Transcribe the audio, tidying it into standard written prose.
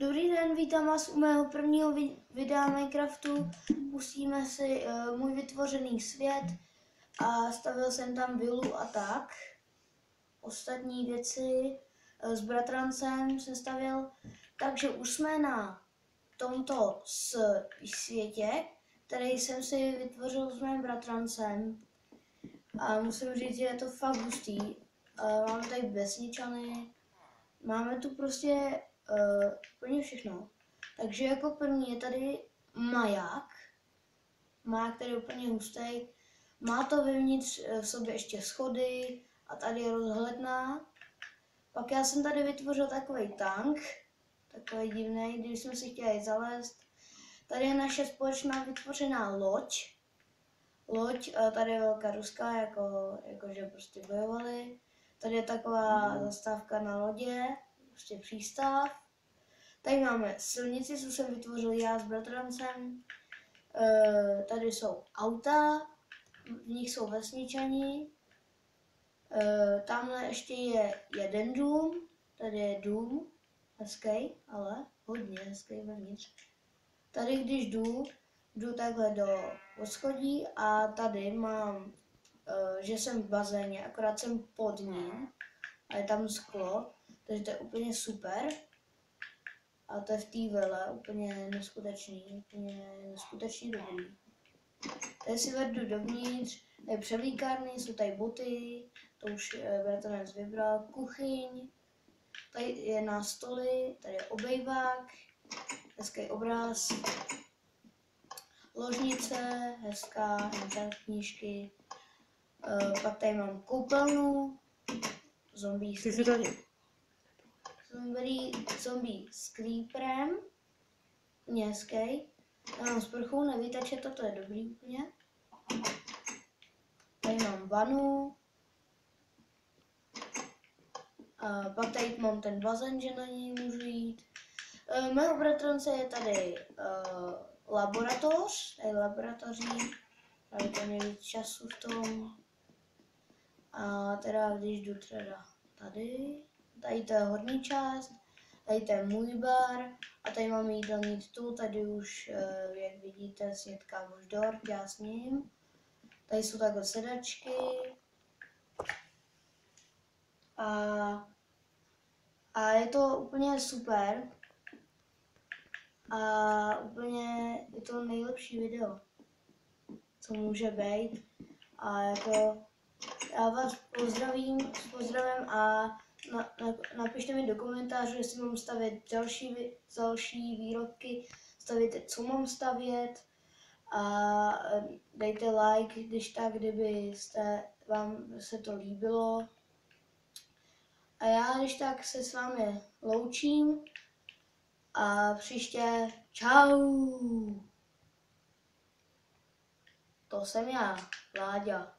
Dobrý den, vítám vás u mého prvního videa Minecraftu. Pustíme si můj vytvořený svět a stavil jsem tam vilu a tak. Ostatní věci s bratrancem jsem stavil. Takže už jsme na tomto světě, který jsem si vytvořil s mým bratrancem. A musím říct, že je to fakt hustý. Máme tady vesničany, máme tu prostě úplně všechno. Takže jako první je tady maják. Maják, který je úplně hustý. Má to vevnitř v sobě ještě schody a tady je rozhledna. Pak já jsem tady vytvořil takový tank, takový divný, když jsme si chtěli zalézt. Tady je naše společná vytvořená loď. Tady je velká ruská, jakože prostě bojovali. Tady je taková zastávka na lodě, prostě přístav. Tady máme silnici, co jsem vytvořil já s bratrancem. Tady jsou auta, v nich jsou vesničani. Tamhle ještě je jeden dům, tady je dům, hezký, ale hodně hezký vevnitř. Tady když jdu takhle do poschodí a tady mám, že jsem v bazéně, akorát jsem pod ním a je tam sklo, takže to je úplně super. A to je v té vile úplně neskutečný dobrý. Tady si vedu dovnitř, tady převlíkárny, jsou tady boty, to už bratranec vybral, kuchyň, tady je na stoly, tady je obejvák, hezký obraz, ložnice, hezká, knížky, pak tady mám koupelnu, zombie s creeperem, úplně hezký. Tady mám sprchu, nevítače, toto je dobrý úplně. Tady mám vanu. A pak tady mám ten bazén, že na něj můžu jít. Mého bratrance je tady laboratoř, tady laboratoří. Tady tam je víc času v tom. A teda když jdu teda tady to je horní část, tady to je můj bar a tady máme jídelní stůl, tady už, jak vidíte, snědka už dort, já s ním. Tady jsou takhle sedačky a je to úplně super a úplně je to nejlepší video, co může být a jako já vás pozdravím a napište mi do komentářů, jestli mám stavět další výrobky, stavěte, co mám stavět a dejte like, když tak, vám se to líbilo. A já když tak se s vámi loučím a příště čau. To jsem já, Láďa.